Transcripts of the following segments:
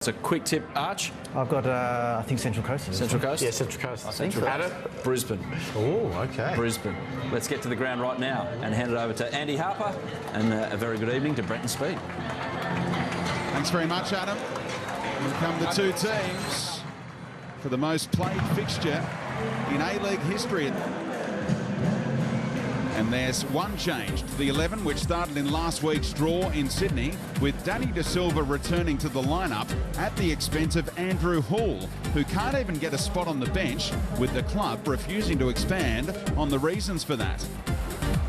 It's a quick tip, Arch. I've got, I think Central Coast. Central Coast? Yeah, Central Coast. I think so. Brisbane. Oh, okay. Brisbane. Let's get to the ground right now and hand it over to Andy Harper. And a very good evening to Brenton Speed. Thanks very much, Adam. Here come the two teams for the most played fixture in A-League history. And there's one change to the 11, which started in last week's draw in Sydney, with Danny De Silva returning to the lineup at the expense of Andrew Hall, who can't even get a spot on the bench, with the club refusing to expand on the reasons for that.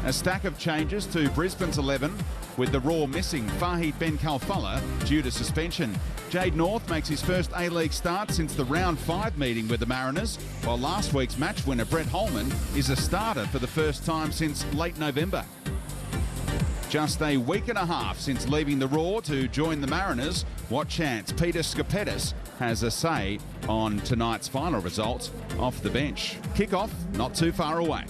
A stack of changes to Brisbane's 11, with the Raw missing Fahid Ben Khalfallah due to suspension. Jade North makes his first A-League start since the round 5 meeting with the Mariners, while last week's match winner Brett Holman is a starter for the first time since late November. Just a week and a half since leaving the Raw to join the Mariners, what chance Peter Skapetis has a say on tonight's final result off the bench? Kick-off not too far away.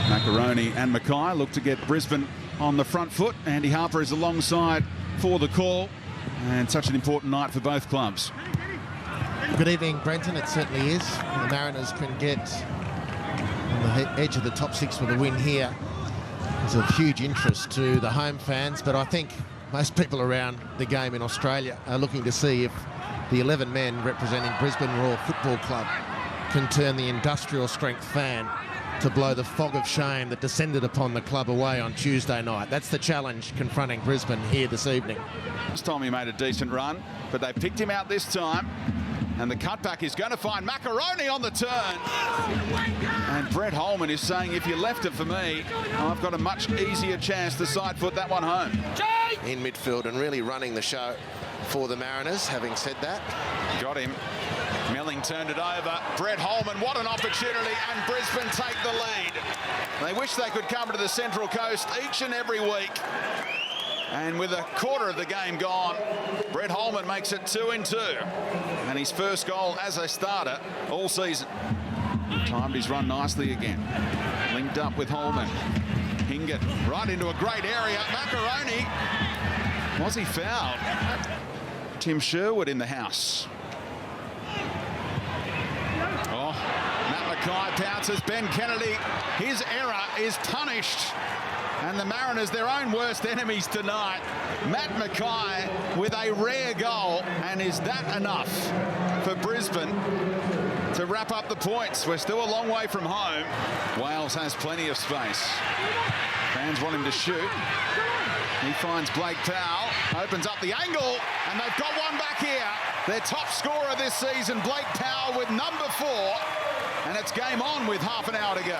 Maccarone and McKay look to get Brisbane on the front foot. Andy Harper is alongside for the call, and such an important night for both clubs. Good evening, Brenton. It certainly is. The Mariners can get on the edge of the top 6 with a win here. It's of huge interest to the home fans, but I think most people around the game in Australia are looking to see if the 11 men representing Brisbane Roar Football Club can turn the industrial strength fan to blow the fog of shame that descended upon the club away on Tuesday night. That's the challenge confronting Brisbane here this evening. Last time he made a decent run, but they picked him out this time. And the cutback is going to find Maccarone on the turn. And Brett Holman is saying, if you left it for me, I've got a much easier chance to side foot that one home. In midfield and really running the show for the Mariners, having said that. Got him. Melling turned it over. Brett Holman, what an opportunity, and Brisbane take the lead. They wish they could come to the Central Coast each and every week. And with a quarter of the game gone, Brett Holman makes it 2-2. And his first goal as a starter all season. Timed his run nicely again. Linked up with Holman. Hingert right into a great area. Maccarone. Was he fouled? Tim Sherwood in the house. Oh, Matt McKay pounces. Ben Kennedy, his error is punished. And the Mariners, their own worst enemies tonight. Matt McKay with a rare goal. And is that enough for Brisbane to wrap up the points? We're still a long way from home. Wales has plenty of space. Fans want him to shoot. He finds Blake Powell, opens up the angle, and they've got one back here. Their top scorer this season, Blake Powell, with number 4. And it's game on with half an hour to go.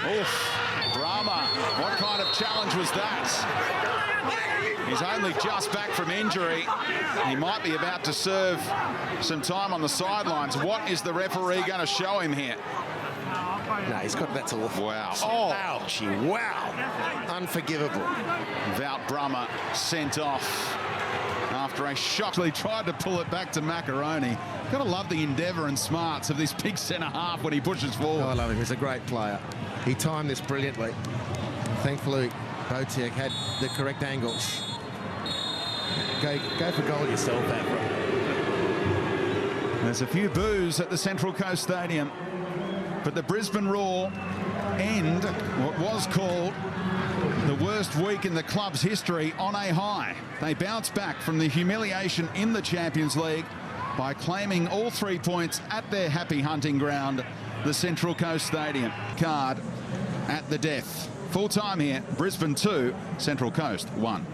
Oof, Brama, what kind of challenge was that? He's only just back from injury. He might be about to serve some time on the sidelines. What is the referee going to show him here? No, he's got, that's awful. Wow. Oh, ouchie, wow. Unforgivable. Wout Brama sent off after a shock. He tried to pull it back to Maccarone. Got to love the endeavour and smarts of this big centre-half when he pushes forward. Oh, I love him. He's a great player. He timed this brilliantly. Thankfully, Bautheac had the correct angles. Go for goal yourself, Avra. There's a few boos at the Central Coast Stadium, but the Brisbane Roar end what was called the worst week in the club's history on a high. They bounce back from the humiliation in the Champions League by claiming all 3 points at their happy hunting ground, the Central Coast Stadium. Card at the death. Full time here, Brisbane 2, Central Coast 1.